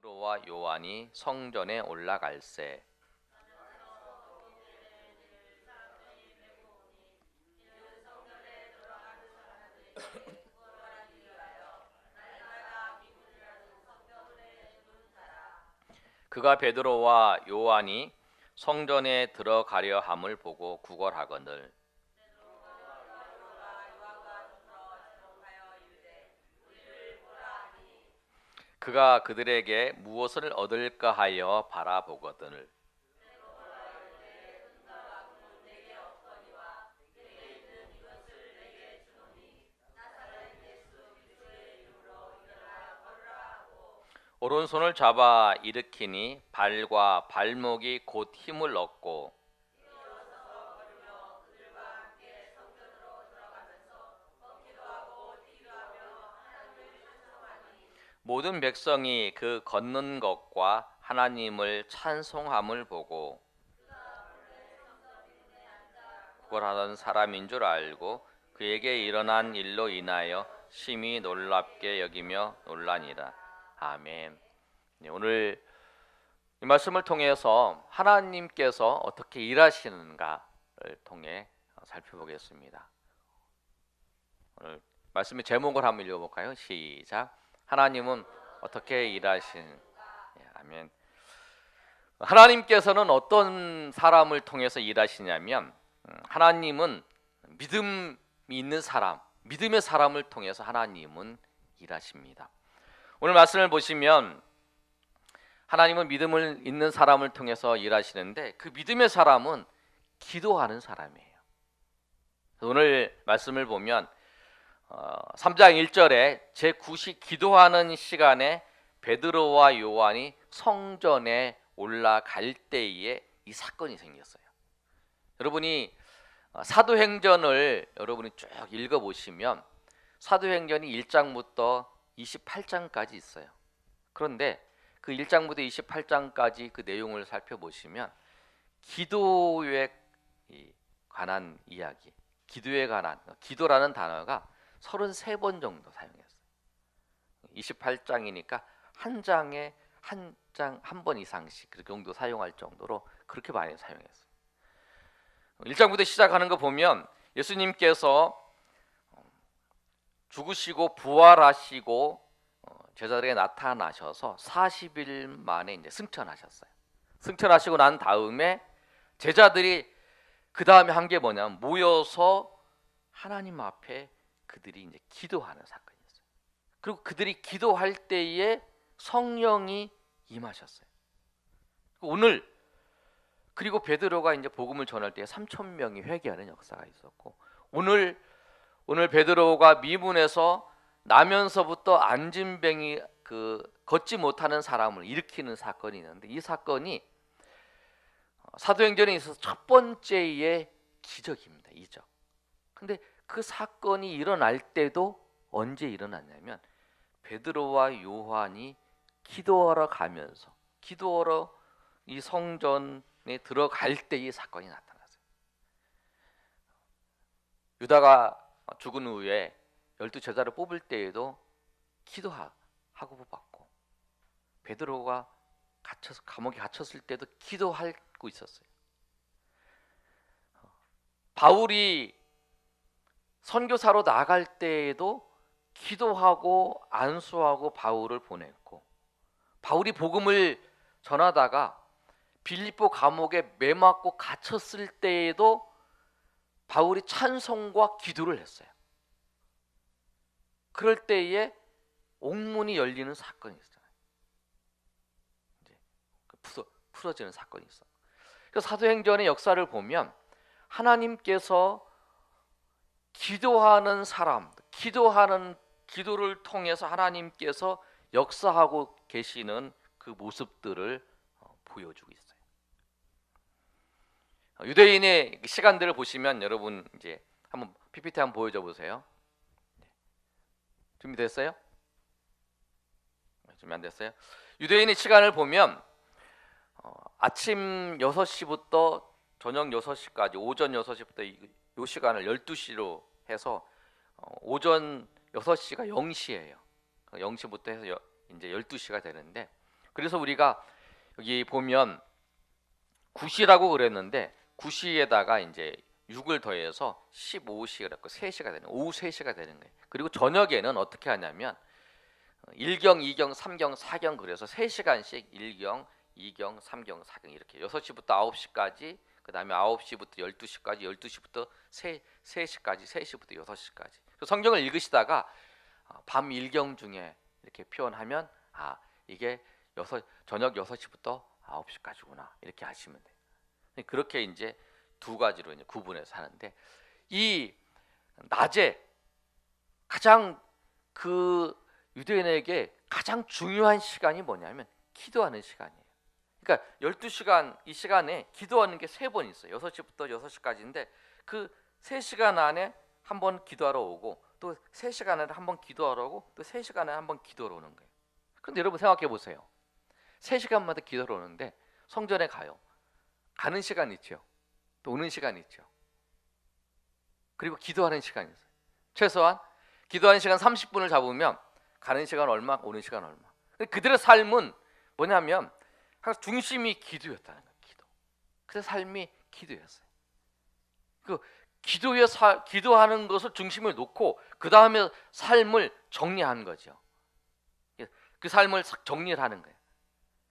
베드로와 요한이 성전에 올라갈새. 그가 베드로와 요한이 성전에 들어가려 함을 보고 구걸하거늘 그가 그들에게 무엇을 얻을까 하여 바라보거늘 오른손을 잡아 일으키니 발과 발목이 곧 힘을 얻고 모든 백성이 그 걷는 것과 하나님을 찬송함을 보고 구걸하던 사람인 줄 알고 그에게 일어난 일로 인하여 심히 놀랍게 여기며 놀라니라. 아멘. 오늘 이 말씀을 통해서 하나님께서 어떻게 일하시는가를 통해 살펴보겠습니다. 오늘 말씀의 제목을 한번 읽어볼까요? 시작. 하나님은 어떻게 일하시는? 아멘. 하나님께서는 어떤 사람을 통해서 일하시냐면 하나님은 믿음이 있는 사람, 믿음의 사람을 통해서 하나님은 일하십니다. 오늘 말씀을 보시면 하나님은 믿음을 있는 사람을 통해서 일하시는데 그 믿음의 사람은 기도하는 사람이에요. 오늘 말씀을 보면 3장 1절에 제9시 기도하는 시간에 베드로와 요한이 성전에 올라갈 때에 이 사건이 생겼어요. 여러분이 사도행전을 여러분이 쭉 읽어보시면 사도행전이 1장부터 28장까지 있어요. 그런데 그 1장부터 28장까지 그 내용을 살펴보시면 기도에 관한 이야기, 기도에 관한 기도라는 단어가 33번 정도 사용했어요. 28장이니까 한 장에 한 번 이상씩 그 정도 사용할 정도로 그렇게 많이 사용했어요. 1장부터 시작하는 거 보면 예수님께서 죽으시고 부활하시고 제자들에게 나타나셔서 40일 만에 이제 승천하셨어요. 승천하시고 난 다음에 제자들이 그 다음에 한 게 뭐냐면 모여서 하나님 앞에 그들이 이제 기도하는 사건이었어요. 그리고 그들이 기도할 때에 성령이 임하셨어요. 오늘 그리고 베드로가 이제 복음을 전할 때 3,000명이 회개하는 역사가 있었고 오늘 베드로가 미문에서 나면서부터 안진뱅이 걷지 못하는 사람을 일으키는 사건이 있는데 이 사건이 사도행전에 있어서 첫 번째의 기적입니다. 이적. 근데 그 사건이 일어날 때도 언제 일어났냐면 베드로와 요한이 기도하러 가면서 기도하러 이 성전에 들어갈 때 이 사건이 나타났어요. 유다가 죽은 후에 12제자를 뽑을 때에도 기도하고 뽑았고 베드로가 감옥에 갇혔을 때도 기도하고 있었어요. 바울이 선교사로 나갈 때에도 기도하고 안수하고 바울을 보냈고 바울이 복음을 전하다가 빌립보 감옥에 매맞고 갇혔을 때에도 바울이 찬송과 기도를 했어요. 그럴 때에 옥문이 열리는 사건이 있었잖아요. 이제 풀어지는 사건이 있어. 그래서 사도행전의 역사를 보면 하나님께서 기도하는 사람, 기도를 통해서 하나님께서 역사하고 계시는 그 모습들을 보여주고 있어요. 유대인의 시간들을 보시면 여러분 이제 한번 PPT 한번 보여줘 보세요. 준비됐어요? 준비 안 됐어요? 유대인의 시간을 보면 아침 6시부터 저녁 6시까지 오전 6시부터 이 시간을 12시로 해서 오전 6시가 0시예요. 0시부터 해서 이제 12시가 되는데 그래서 우리가 여기 보면 구시라고 그랬는데 구시에다가 이제 6을 더해서 15시 그랬고 3시가 되는 오후 3시가 되는 거예요. 그리고 저녁에는 어떻게 하냐면 1경, 2경, 3경, 4경 그래서 3시간씩 1경, 2경, 3경, 4경 이렇게 6시부터 9시까지 그다음에 9시부터 12시까지 12시부터 3시까지 3시부터 6시까지 성경을 읽으시다가 밤 1경 중에 이렇게 표현하면 이게 저녁 6시부터 9시까지구나 이렇게 하시면 돼요. 그렇게 이제 두 가지로 이제 구분해서 하는데 이 낮에 가장 그 유대인에게 가장 중요한 시간이 뭐냐면 기도하는 시간이에요. 그러니까 12시간 이 시간에 기도하는 게 3번 있어요. 6시부터 6시까지인데 그 3시간 안에 한 번 기도하러 오고 또 3시간 안에 한 번 기도하러 오고 또 3시간 안에 한 번 기도하러 오는 거예요. 그런데 여러분 생각해 보세요. 3시간마다 기도하러 오는데 성전에 가요. 가는 시간 있죠. 또 오는 시간 있죠. 그리고 기도하는 시간이 있어요. 최소한 기도하는 시간 30분을 잡으면 가는 시간 얼마, 오는 시간 얼마. 그들의 삶은 뭐냐면 항상 중심이 기도였다는 거예요. 기도. 그래서 삶이 기도였어요. 그 기도하는 것을 중심을 놓고 그 다음에 삶을 정리하는 거죠. 그 삶을 정리를 하는 거예요.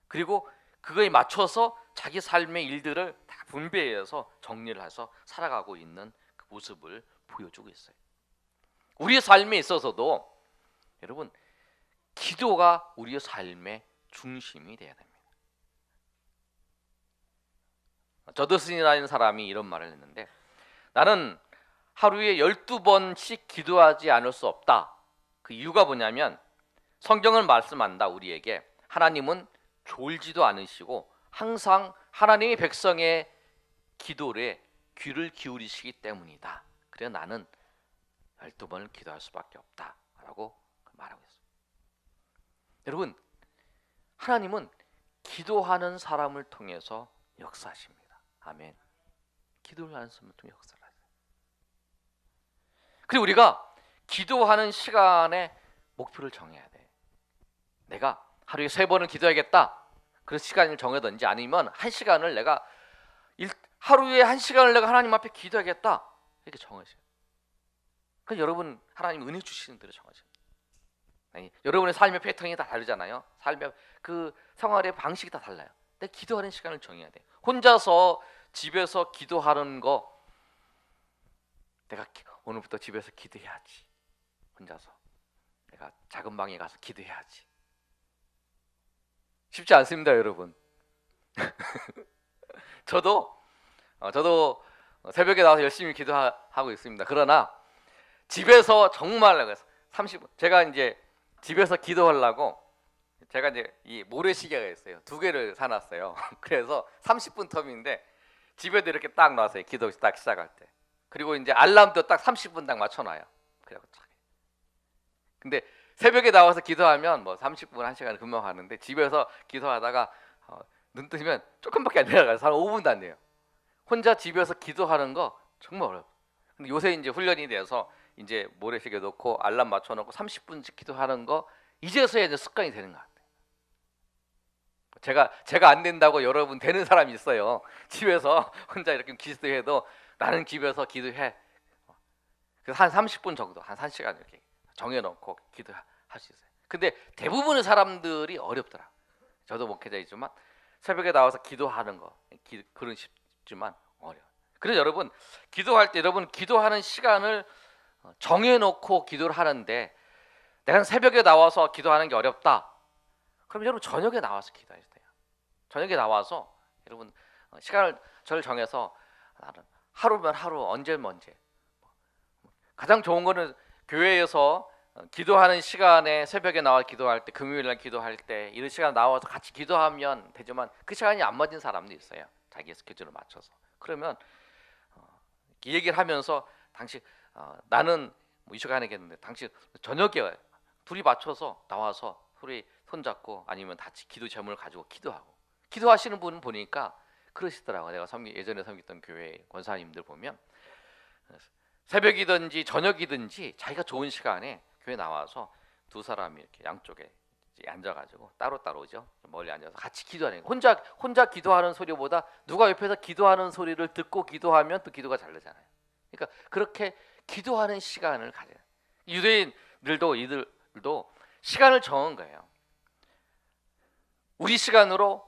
그리고 그거에 맞춰서 자기 삶의 일들을 다 분배해서 정리를 해서 살아가고 있는 그 모습을 보여주고 있어요. 우리의 삶에 있어서도 여러분 기도가 우리의 삶의 중심이 되어야 됩니다. 저더슨이라는 사람이 이런 말을 했는데 나는 하루에 12번씩 기도하지 않을 수 없다. 그 이유가 뭐냐면 성경을 말씀한다 우리에게 하나님은 졸지도 않으시고 항상 하나님의 백성의 기도에 귀를 기울이시기 때문이다. 그래서 나는 12번을 기도할 수밖에 없다라고 말하고 있습니다. 여러분 하나님은 기도하는 사람을 통해서 역사하십니다. 아멘. 기도를 하는 사람을 통해 역사를 하세요. 그리고 우리가 기도하는 시간에 목표를 정해야 돼. 내가 하루에 3번을 기도하겠다. 그런 시간을 정하든지 아니면 1시간을 내가 하루에 1시간을 내가 하나님 앞에 기도하겠다. 이렇게 정하세요. 그러니까 여러분 하나님 은혜 주시는 대로 정하세요. 아니, 여러분의 삶의 패턴이 다 다르잖아요. 삶의 그 생활의 방식이 다 달라요. 근데 기도하는 시간을 정해야 돼. 혼자서 집에서 기도하는 거 내가 오늘부터 집에서 기도해야지. 혼자서 내가 작은 방에 가서 기도해야지. 쉽지 않습니다, 여러분. 저도 새벽에 나와서 열심히 기도하고 있습니다. 그러나 집에서 정말 30분 제가 이제 집에서 기도하려고 제가 이제 이 모래시계가 있어요. 2개를 사놨어요. 그래서 30분 텀인데 집에도 이렇게 딱 놔서요. 기도 딱 시작할 때. 그리고 이제 알람도 딱 30분 딱 맞춰놔요. 그래갖고 딱. 근데 새벽에 나와서 기도하면 뭐 30분 1시간 금방 하는데 집에서 기도하다가 눈 뜨면 조금밖에 안 내려가요. 한 5분도 안 돼요. 혼자 집에서 기도하는 거 정말 어려워요. 근데 요새 이제 훈련이 돼서 이제 모래시계 놓고 알람 맞춰놓고 30분씩 기도하는 거 이제서야 이제 습관이 되는 것 같아요. 제가 안 된다고 여러분 되는 사람이 있어요. 집에서 혼자 이렇게 기도해도 나는 집에서 기도해. 그래서 한 30분 정도, 한 1시간 이렇게 정해놓고 기도할 수 있어요. 근데 대부분의 사람들이 어렵더라. 저도 목회자이지만 새벽에 나와서 기도하는 거 그런 쉽지만 어려워. 그래서 여러분 기도할 때 여러분 기도하는 시간을 정해놓고 기도를 하는데 내가 새벽에 나와서 기도하는 게 어렵다. 그럼 여러분 저녁에 나와서 기도해야 돼요. 저녁에 나와서 여러분 저를 정해서 나는 하루면 하루 언제면 언제. 가장 좋은 거는 교회에서 기도하는 시간에 새벽에 나와 기도할 때 금요일날 기도할 때 이런 시간 나와서 같이 기도하면 되지만 그 시간이 안 맞는 사람도 있어요. 자기 스케줄을 맞춰서. 그러면 이 얘기를 하면서 당신 나는 뭐 이 시간에 겠는데 당신 저녁에 둘이 맞춰서 나와서 둘이 손잡고 아니면 같이 기도 제목을 가지고 기도하고 기도하시는 분 보니까 그러시더라고요. 내가 예전에 섬겼던 교회 권사님들 보면 새벽이든지 저녁이든지 자기가 좋은 시간에 교회 나와서 두 사람이 이렇게 양쪽에 앉아가지고 따로따로죠. 멀리 앉아서 같이 기도하는 거예요. 혼자 기도하는 소리보다 누가 옆에서 기도하는 소리를 듣고 기도하면 또 기도가 잘 되잖아요. 그러니까 그렇게 기도하는 시간을 가져요. 유대인들도 이들도 시간을 정한 거예요. 우리 시간으로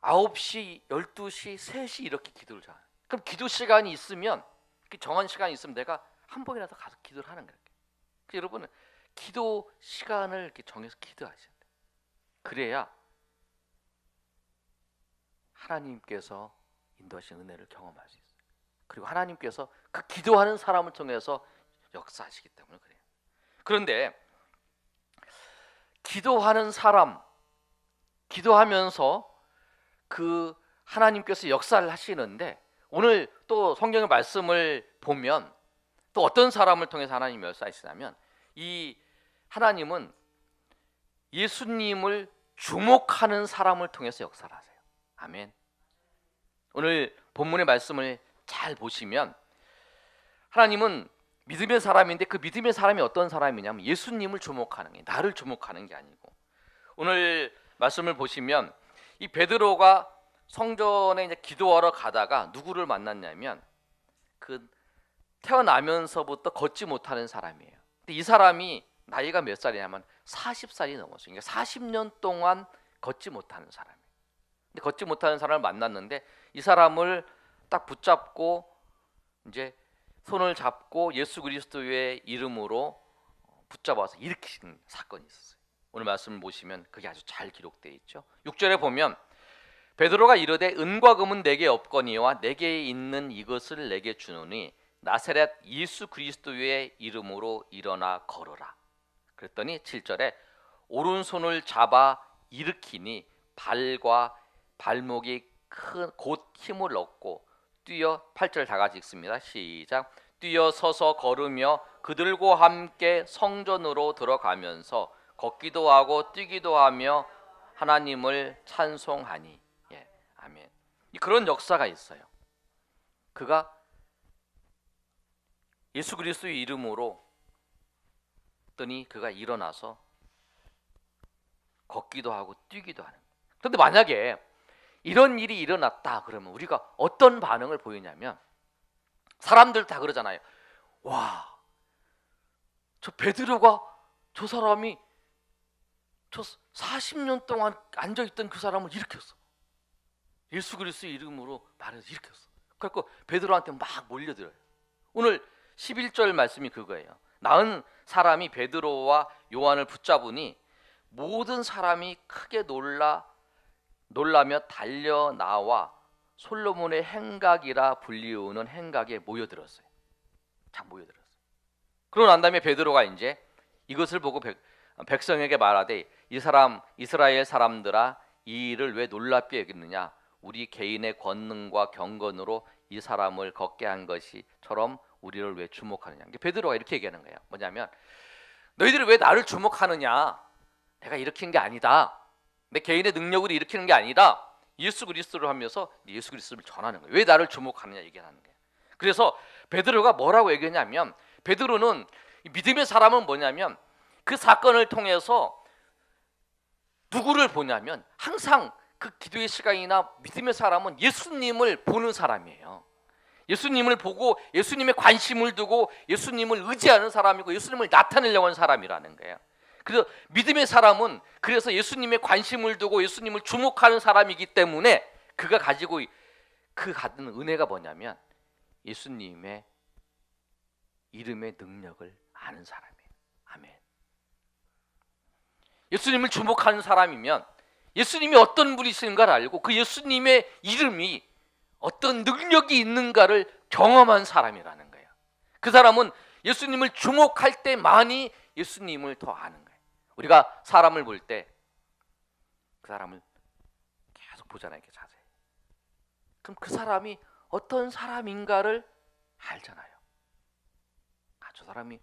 9시, 12시, 3시 이렇게 기도를 정해요. 그럼 기도 시간이 있으면, 정한 시간이 있으면 내가 한 번이라도 가서 기도를 하는 거예요. 여러분은 기도 시간을 이렇게 정해서 기도하셔야 돼요. 그래야 하나님께서 인도하신 은혜를 경험할 수 있어요. 그리고 하나님께서 그 기도하는 사람을 통해서 역사하시기 때문에 그래요. 그런데 기도하는 사람, 기도하면서 그 하나님께서 역사를 하시는데, 오늘 또 성경의 말씀을 보면 또 어떤 사람을 통해서 하나님이 역사하시냐면, 이 하나님은 예수님을 주목하는 사람을 통해서 역사를 하세요. 아멘. 오늘 본문의 말씀을 잘 보시면 하나님은 믿음의 사람인데, 그 믿음의 사람이 어떤 사람이냐면 예수님을 주목하는 게, 나를 주목하는 게 아니고, 오늘 말씀을 보시면 이 베드로가 성전에 이제 기도하러 가다가 누구를 만났냐면, 그 태어나면서부터 걷지 못하는 사람이에요. 근데 이 사람이 나이가 몇 살이냐면 40살이 넘었어요. 그러니까 40년 동안 걷지 못하는 사람이에요. 근데 걷지 못하는 사람을 만났는데, 이 사람을 딱 붙잡고 이제 손을 잡고 예수 그리스도의 이름으로 붙잡아서 일으키신 사건이 있었어요. 오늘 말씀을 보시면 그게 아주 잘 기록되어 있죠. 6절에 보면 베드로가 이르되 은과 금은 내게 없거니와 내게 있는 이것을 내게 주노니 나사렛 예수 그리스도의 이름으로 일어나 걸어라. 그랬더니 7절에 오른손을 잡아 일으키니 발과 발목이 곧 힘을 얻고 뛰어, 8절 다 같이 읽습니다. 시작. 뛰어 서서 걸으며 그들과 함께 성전으로 들어가면서 걷기도 하고 뛰기도 하며 하나님을 찬송하니. 예, 아멘. 그런 역사가 있어요. 그가 예수 그리스도의 이름으로 했더니 그가 일어나서 걷기도 하고 뛰기도 하는. 그런데 만약에 이런 일이 일어났다 그러면 우리가 어떤 반응을 보이냐면, 사람들 다 그러잖아요. 와, 저 베드로가, 저 사람이 저 40년 동안 앉아있던 그 사람을 일으켰어. 예수 그리스도의 이름으로 말해서 일으켰어. 그래서 베드로한테 막 몰려들어요. 오늘 11절 말씀이 그거예요. 나은 사람이 베드로와 요한을 붙잡으니 모든 사람이 크게 놀라며 달려 나와 솔로몬의 행각이라 불리우는 행각에 모여들었어요. 자, 모여들었어요. 그러고 난 다음에 베드로가 이제 이것을 보고 백성에게 말하되, 이 사람 이스라엘 사람들아, 이 일을 왜 놀랍게 여기느냐? 우리 개인의 권능과 경건으로 이 사람을 걷게 한 것이처럼 우리를 왜 주목하느냐? 베드로가 이렇게 얘기하는 거예요. 뭐냐면, 너희들이 왜 나를 주목하느냐? 내가 일으킨 게 아니다. 내 개인의 능력으로 일으키는 게 아니라 예수 그리스도를 하면서 예수 그리스도를 전하는 거예요. 왜 나를 주목하느냐 얘기하는 거예요. 그래서 베드로가 뭐라고 얘기하냐면, 베드로는 믿음의 사람은 뭐냐면 그 사건을 통해서 누구를 보냐면, 항상 그 기도의 시간이나 믿음의 사람은 예수님을 보는 사람이에요. 예수님을 보고 예수님의 관심을 두고 예수님을 의지하는 사람이고 예수님을 나타내려고 하는 사람이라는 거예요. 그래서 믿음의 사람은 그래서 예수님의 관심을 두고 예수님을 주목하는 사람이기 때문에 그가 가지고 그 갖는 은혜가 뭐냐면 예수님의 이름의 능력을 아는 사람이에요. 아멘. 예수님을 주목하는 사람이면 예수님이 어떤 분이신가를 알고 그 예수님의 이름이 어떤 능력이 있는가를 경험한 사람이라는 거예요. 그 사람은 예수님을 주목할 때만이 예수님을 더 아는 거예요. 우리가 사람을 볼 때 그 사람을 계속 보잖아요. 이렇게 자세히. 그럼 그 사람이 어떤 사람인가를 알잖아요. 아, 저 사람이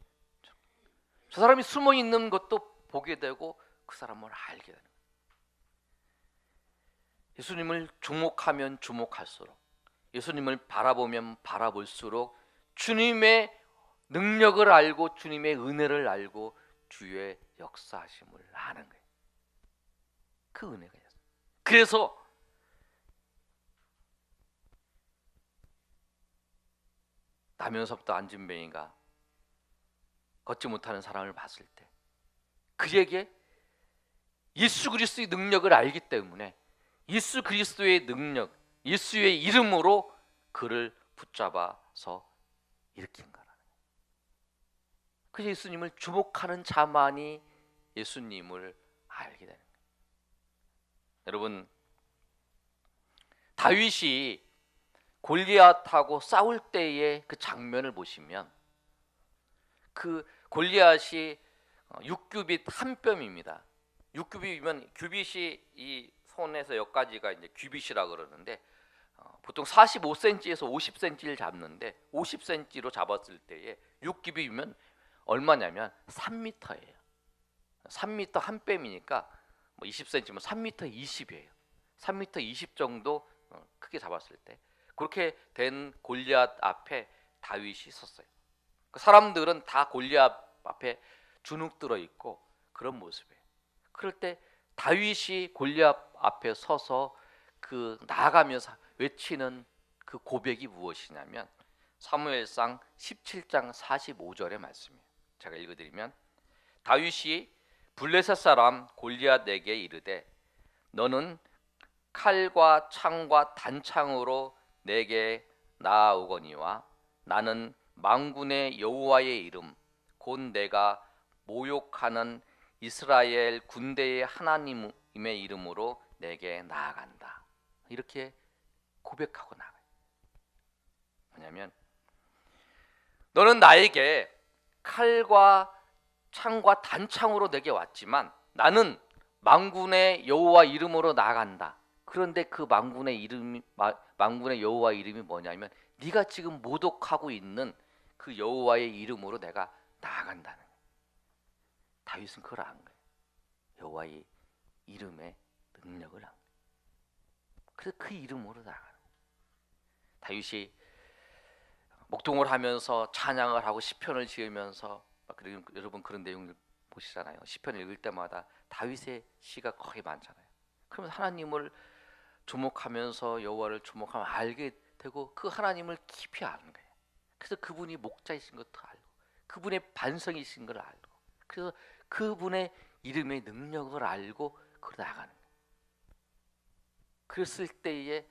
숨어 있는 것도 보게 되고 그 사람을 알게 되는 거예요. 예수님을 주목하면 주목할수록, 예수님을 바라보면 바라볼수록 주님의 능력을 알고 주님의 은혜를 알고 주의 역사하심을 아는 거예요. 그 은혜가 있어요. 그래서 나면서부터 안진뱅이가 걷지 못하는 사람을 봤을 때 그에게 예수 그리스도의 능력을 알기 때문에 예수 그리스도의 능력, 예수의 이름으로 그를 붙잡아서 일으킨 거라는 거예요. 그래서 예수님을 주목하는 자만이 예수님을 알게 되는 거예요. 여러분, 다윗이 골리앗하고 싸울 때의 그 장면을 보시면 그 골리앗이 6규빗 한 뼘입니다. 6규빗이면 규빗이 이 손에서 여기까지가 이제 규빗이라 그러는데 보통 45cm에서 50cm를 잡는데 50cm로 잡았을 때에 6규빗이면 얼마냐면 3m예요. 3m 한 뼘이니까 뭐 20cm면 3m 20이에요. 3m 20 정도 크게 잡았을 때 그렇게 된 골리앗 앞에 다윗이 섰어요. 그 사람들은 다 골리앗 앞에 주눅 들어 있고 그런 모습이에요. 그럴 때 다윗이 골리앗 앞에 서서 그 나아가면서 외치는 그 고백이 무엇이냐면 사무엘상 17장 45절의 말씀이에요. 제가 읽어드리면 다윗이 블레셋 사람 골리앗에게 이르되 너는 칼과 창과 단창으로 내게 나아오거니와 나는 만군의 여호와의 이름 곧 내가 모욕하는 이스라엘 군대의 하나님의 이름으로 내게 나아간다. 이렇게 고백하고 나가요. 뭐냐면 너는 나에게 칼과 창과 단창으로 내게 왔지만 나는 만군의 여호와 이름으로 나아간다. 그런데 그 만군의 여호와 이름이 뭐냐면 네가 지금 모독하고 있는 그 여호와의 이름으로 내가 나아간다는 거예요. 다윗은 그걸 안 거예요. 여호와의 이름의 능력을 안 거예요. 그래서 그 이름으로 나아가는 거예요. 다윗이 목동을 하면서 찬양을 하고 시편을 지으면서 여러분 그런 내용을 보시잖아요. 시편을 읽을 때마다 다윗의 시가 거의 많잖아요. 그러면 하나님을 주목하면서 여호와를 주목하면 알게 되고 그 하나님을 깊이 아는 거예요. 그래서 그분이 목자이신 것도 알고 그분의 반성이신 걸 알고 그래서 그분의 이름의 능력을 알고 그러 나가는 거예요. 그랬을 때에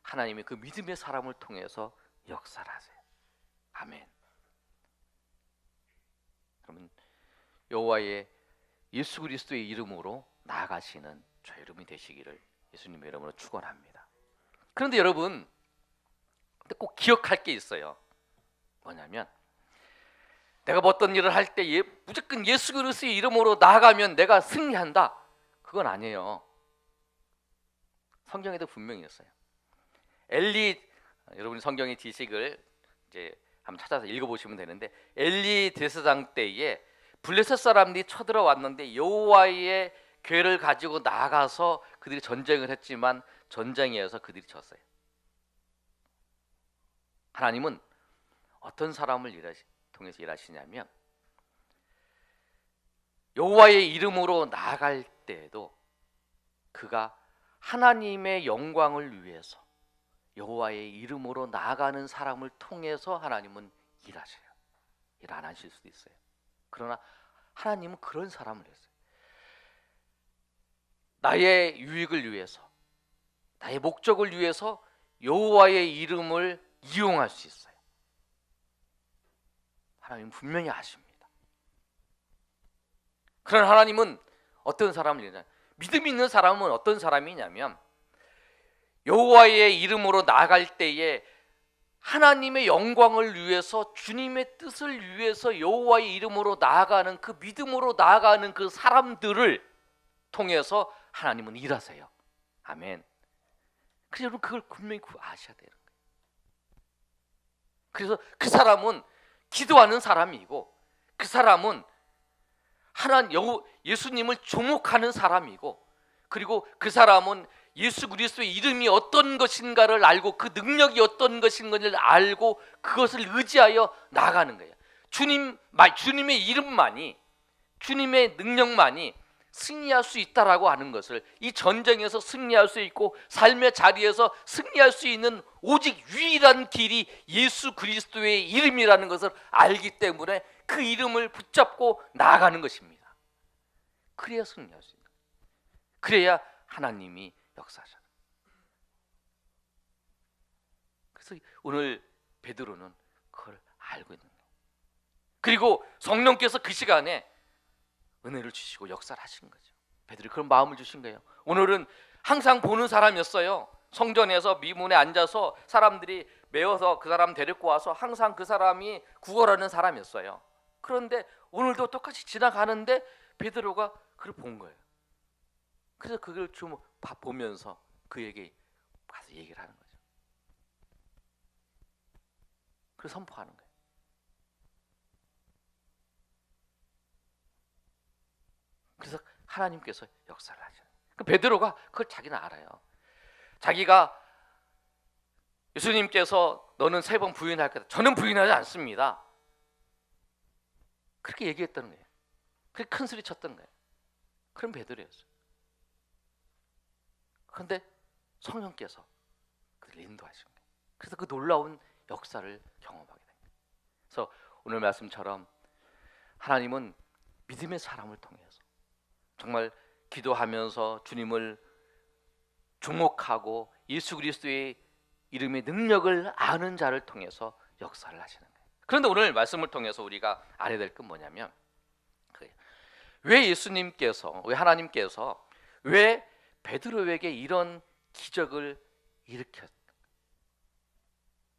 하나님이 그 믿음의 사람을 통해서 역사를 하세요. 아멘. 그러면 여호와의 예수 그리스도의 이름으로 나아가시는 저 여러분이 되시기를 예수님의 이름으로 축원합니다. 그런데 여러분, 근데 꼭 기억할 게 있어요. 뭐냐면 내가 뭐 어떤 일을 할 때 무조건 예수 그리스도의 이름으로 나아가면 내가 승리한다. 그건 아니에요. 성경에도 분명히 있어요. 엘리, 여러분이 성경의 지식을 이제 한번 찾아서 읽어보시면 되는데 엘리 대제사장 때에 블레셋 사람들이 쳐들어왔는데 여호와의 궤를 가지고 나가서 그들이 전쟁을 했지만 전쟁에서 그들이 졌어요. 하나님은 어떤 사람을 통해서 일하시냐면 여호와의 이름으로 나아갈 때에도 그가 하나님의 영광을 위해서 여호와의 이름으로 나아가는 사람을 통해서 하나님은 일하셔요. 일 안 하실 수도 있어요. 그러나 하나님은 그런 사람을 했어요. 나의 유익을 위해서, 나의 목적을 위해서 여호와의 이름을 이용할 수 있어요. 하나님은 분명히 아십니다. 그런 하나님은 어떤 사람을 이루냐? 믿음 있는 사람은 어떤 사람이냐면 여호와의 이름으로 나아갈 때에 하나님의 영광을 위해서 주님의 뜻을 위해서 여호와의 이름으로 나아가는 그 믿음으로 나아가는 그 사람들을 통해서 하나님은 일하세요. 아멘. 그래서 여러분 그걸 분명히 아셔야 되는 거예요. 그래서 그 사람은 기도하는 사람이고 그 사람은 예수님을 주목하는 사람이고 그리고 그 사람은 예수 그리스도의 이름이 어떤 것인가를 알고 그 능력이 어떤 것인가를 알고 그것을 의지하여 나아가는 거예요. 주님의 이름만이 주님의 능력만이 승리할 수 있다라고 하는 것을, 이 전쟁에서 승리할 수 있고 삶의 자리에서 승리할 수 있는 오직 유일한 길이 예수 그리스도의 이름이라는 것을 알기 때문에 그 이름을 붙잡고 나아가는 것입니다. 그래야 승리할 수 있는 거예요. 그래야 하나님이 역사하셔요. 그래서 오늘 베드로는 그걸 알고 있는 거예요. 그리고 성령께서 그 시간에 은혜를 주시고 역사를 하신 거죠. 베드로가 그런 마음을 주신 거예요. 오늘은 항상 보는 사람이었어요. 성전에서 미문에 앉아서 사람들이 메워서 그 사람 데리고 와서 항상 그 사람이 구걸하는 사람이었어요. 그런데 오늘도 똑같이 지나가는데 베드로가 그걸 본 거예요. 그래서 그걸 좀 보면서 그에게 가서 얘기를 하는 거죠. 그래서 선포하는 거예요. 그래서 하나님께서 역사를 하셔요. 그 베드로가 그걸 자기는 알아요. 자기가 예수님께서 너는 3번 부인할 거다. 저는 부인하지 않습니다. 그렇게 얘기했다는 거예요. 그렇게 큰 소리 쳤던 거예요. 그런 베드로였어요. 그런데 성령께서 그를 인도하신 거예요. 그래서 그 놀라운 역사를 경험하게 된 거예요. 그래서 오늘 말씀처럼 하나님은 믿음의 사람을 통해서 정말 기도하면서 주님을 주목하고 예수 그리스도의 이름의 능력을 아는 자를 통해서 역사를 하시는 거예요. 그런데 오늘 말씀을 통해서 우리가 알아야 될 건 뭐냐면, 왜 예수님께서, 왜 하나님께서 왜 베드로에게 이런 기적을 일으켰는가?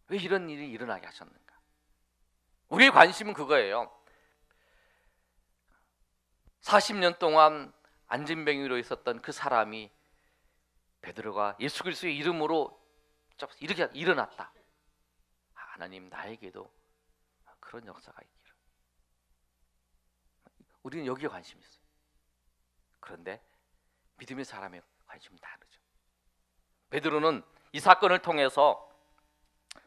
왜 이런 일이 일어나게 하셨는가? 우리의 관심은 그거예요. 40년 동안 안진병으로 있었던 그 사람이 베드로가 예수 그리스도의 이름으로 이렇게 일어났다. 하나님, 나에게도 그런 역사가 있기를. 우리는 여기에 관심이 있어요. 그런데 믿음의 사람의 관심은 다르죠. 베드로는 이 사건을 통해서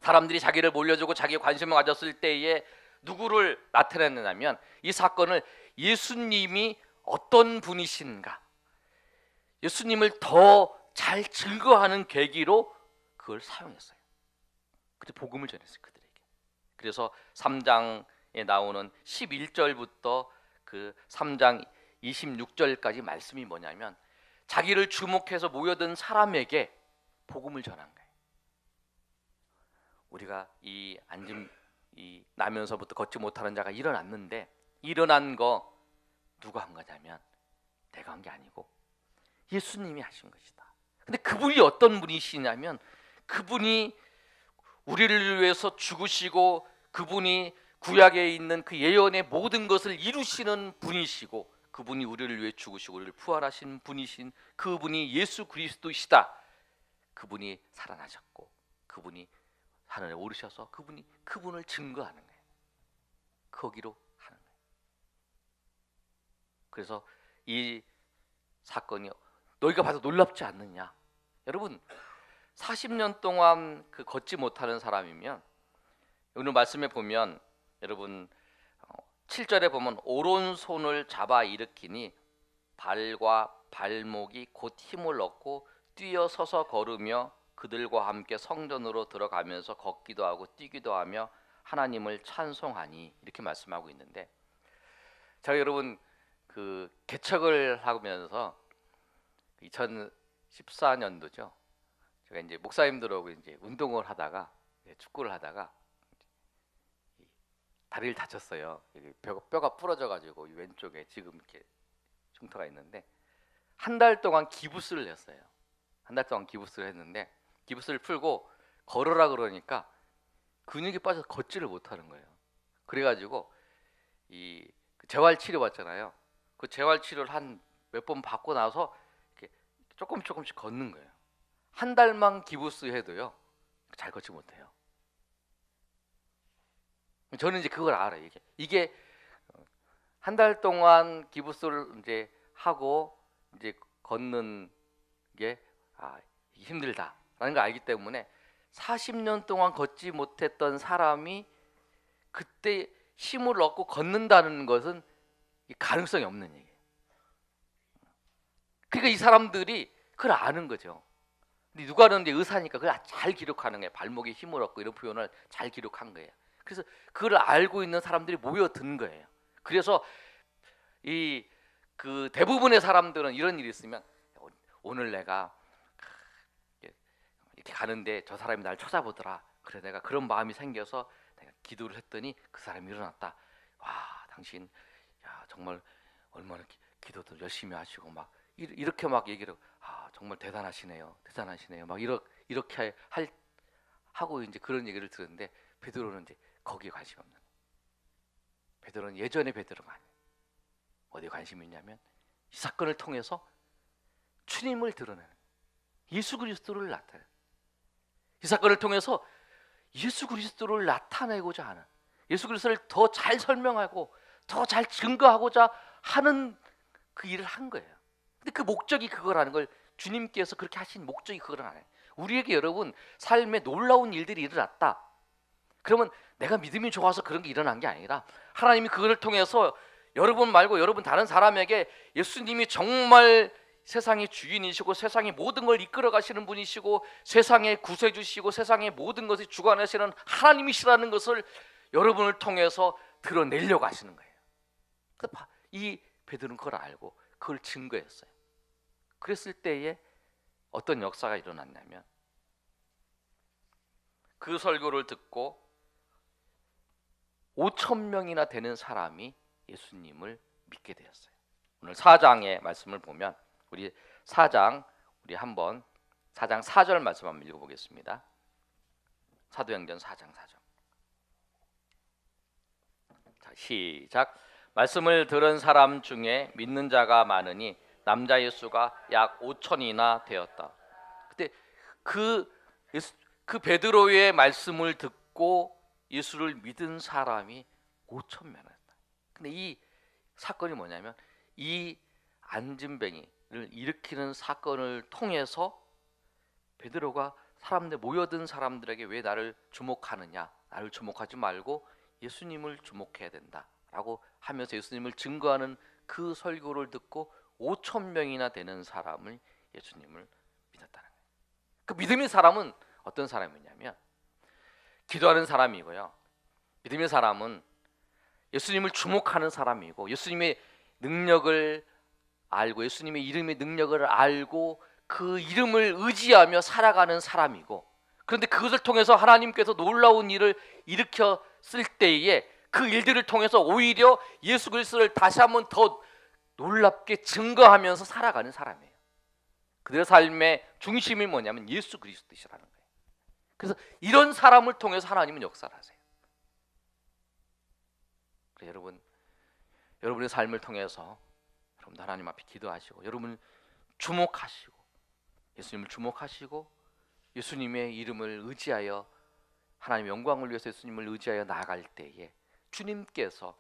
사람들이 자기를 몰려주고 자기의 관심을 가졌을 때에 누구를 나타냈느냐면, 이 사건을 예수님이 어떤 분이신가, 예수님을 더 잘 증거하는 계기로 그걸 사용했어요. 그래서 복음을 전했어요, 그들에게. 그래서 3장에 나오는 11절부터 그 3장 26절까지 말씀이 뭐냐면, 자기를 주목해서 모여든 사람에게 복음을 전한 거예요. 우리가 이 나면서부터 걷지 못하는 자가 일어났는데, 일어난 거 누가 한 거냐면 내가 한 게 아니고 예수님이 하신 것이다. 근데 그분이 어떤 분이시냐면, 그분이 우리를 위해서 죽으시고 그분이 구약에 있는 그 예언의 모든 것을 이루시는 분이시고, 그분이 우리를 위해 죽으시고 우리를 부활하신 분이신 그분이 예수 그리스도이시다. 그분이 살아나셨고 그분이 하늘에 오르셔서 그분을 증거하는 거예요. 거기로 하는 거예요. 그래서 이 사건이 너희가 봐도 놀랍지 않느냐? 여러분, 40년 동안 그 걷지 못하는 사람이면, 오늘 말씀에 보면 여러분 7절에 보면 오른손을 잡아 일으키니 발과 발목이 곧 힘을 얻고 뛰어서서 걸으며 그들과 함께 성전으로 들어가면서 걷기도 하고 뛰기도 하며 하나님을 찬송하니, 이렇게 말씀하고 있는데, 제가 여러분 그 개척을 하면서 2014년도죠. 제가 이제 목사님들하고 이제 운동을 하다가, 축구를 하다가 다리를 다쳤어요. 뼈가 부러져가지고 왼쪽에 지금 이렇게 흉터가 있는데, 한 달 동안 기부스를 했어요. 한 달 동안 기부스를 했는데, 기부스를 풀고 걸으라 그러니까 근육이 빠져서 걷지를 못하는 거예요. 그래가지고 이 재활 치료 받잖아요. 그 재활 치료를 한 몇 번 받고 나서 이렇게 조금씩 걷는 거예요. 한 달만 기부스 해도요 잘 걷지 못해요. 저는 이제 그걸 알아요. 이게 한 달 동안 기부스를 이제 하고 이제 걷는 게 힘들다라는 걸 알기 때문에 40년 동안 걷지 못했던 사람이 그때 힘을 얻고 걷는다는 것은 가능성이 없는 얘기예요. 그러니까 이 사람들이 그걸 아는 거죠. 근데 누가는 이제 의사니까 그걸 잘 기록하는 거예요. 발목에 힘을 얻고 이런 표현을 잘 기록한 거예요. 그래서 그걸 알고 있는 사람들이 모여든 거예요. 그래서 이 그 대부분의 사람들은 이런 일이 있으면 오늘 내가 이렇게 가는데 저 사람이 날 찾아보더라. 그래 내가 그런 마음이 생겨서 내가 기도를 했더니 그 사람이 일어났다. 와 당신 야 정말 얼마나 기도도 열심히 하시고 막 이렇게 막 얘기를 정말 대단하시네요. 대단하시네요. 막 이렇게 하고 이제 그런 얘기를 들었는데 베드로는 이제 거기에 관심이 없는 거예요. 베드로는 예전의 베드로가 아니에요. 어디에 관심이 있냐면 이 사건을 통해서 주님을 드러내는 예수 그리스도를 나타내는 이 사건을 통해서 예수 그리스도를 나타내고자 하는 예수 그리스도를 더 잘 설명하고 더 잘 증거하고자 하는 그 일을 한 거예요. 근데 그 목적이 그거라는 걸 주님께서 그렇게 하신 목적이 그거라는 거예요. 우리에게 여러분 삶에 놀라운 일들이 일어났다. 그러면 내가 믿음이 좋아서 그런 게 일어난 게 아니라 하나님이 그거를 통해서 여러분 말고 여러분 다른 사람에게 예수님이 정말 세상의 주인이시고 세상의 모든 걸 이끌어 가시는 분이시고 세상의 구세주시고 세상의 모든 것을 주관하시는 하나님이시라는 것을 여러분을 통해서 드러내려고 하시는 거예요. 이 베드로는 그걸 알고 그걸 증거했어요. 그랬을 때에 어떤 역사가 일어났냐면 그 설교를 듣고 5,000명이나 되는 사람이 예수님을 믿게 되었어요. 오늘 4장의 말씀을 보면 우리 4장 우리 한번 4장 4절 말씀 한번 읽어보겠습니다. 사도행전 4장 4절. 자, 시작. 말씀을 들은 사람 중에 믿는 자가 많으니 남자의 수가 약 5천이나 되었다. 그때 그 베드로의 말씀을 듣고 예수를 믿은 사람이 5,000명이었다. 근데 이 사건이 뭐냐면 이 안진뱅이를 일으키는 사건을 통해서 베드로가 사람들 모여든 사람들에게 왜 나를 주목하느냐, 나를 주목하지 말고 예수님을 주목해야 된다라고 하면서 예수님을 증거하는 그 설교를 듣고 5,000명이나 되는 사람을 예수님을 믿었다는 거예요. 그 믿음의 사람은 어떤 사람이냐면 기도하는 사람이고요. 믿음의 사람은 예수님을 주목하는 사람이고 예수님의 능력을 알고 예수님의 이름의 능력을 알고 그 이름을 의지하며 살아가는 사람이고 그런데 그것을 통해서 하나님께서 놀라운 일을 일으켰을 때에 그 일들을 통해서 오히려 예수 그리스도를 다시 한번 더 놀랍게 증거하면서 살아가는 사람이에요. 그들의 삶의 중심이 뭐냐면 예수 그리스도시라는 거예요. 그래서 이런 사람을 통해서 하나님은 역사를 하세요. 여러분의 삶을 통해서 여러분 하나님 앞에 기도하시고 여러분을 주목하시고 예수님을 주목하시고 예수님의 이름을 의지하여 하나님의 영광을 위해서 예수님을 의지하여 나아갈 때에 주님께서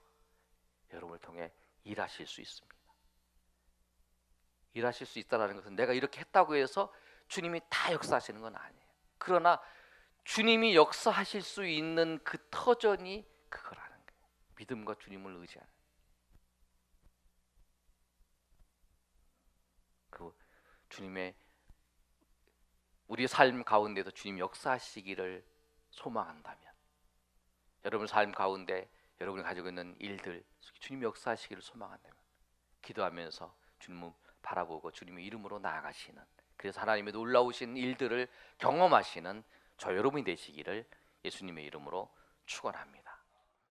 여러분을 통해 일하실 수 있습니다. 일하실 수 있다는 것은 내가 이렇게 했다고 해서 주님이 다 역사하시는 건 아니에요. 그러나 주님이 역사하실 수 있는 그 터전이 그거라는 거예요. 믿음과 주님을 의지하는 그 주님의 우리의 삶 가운데도 주님 역사하시기를 소망한다면 여러분 삶 가운데 여러분이 가지고 있는 일들 주님 역사하시기를 소망한다면 기도하면서 주님을 바라보고 주님의 이름으로 나아가시는 그래서 하나님의 놀라우신 일들을 경험하시는 저 여러분이 되시기를 예수님의 이름으로 축원합니다.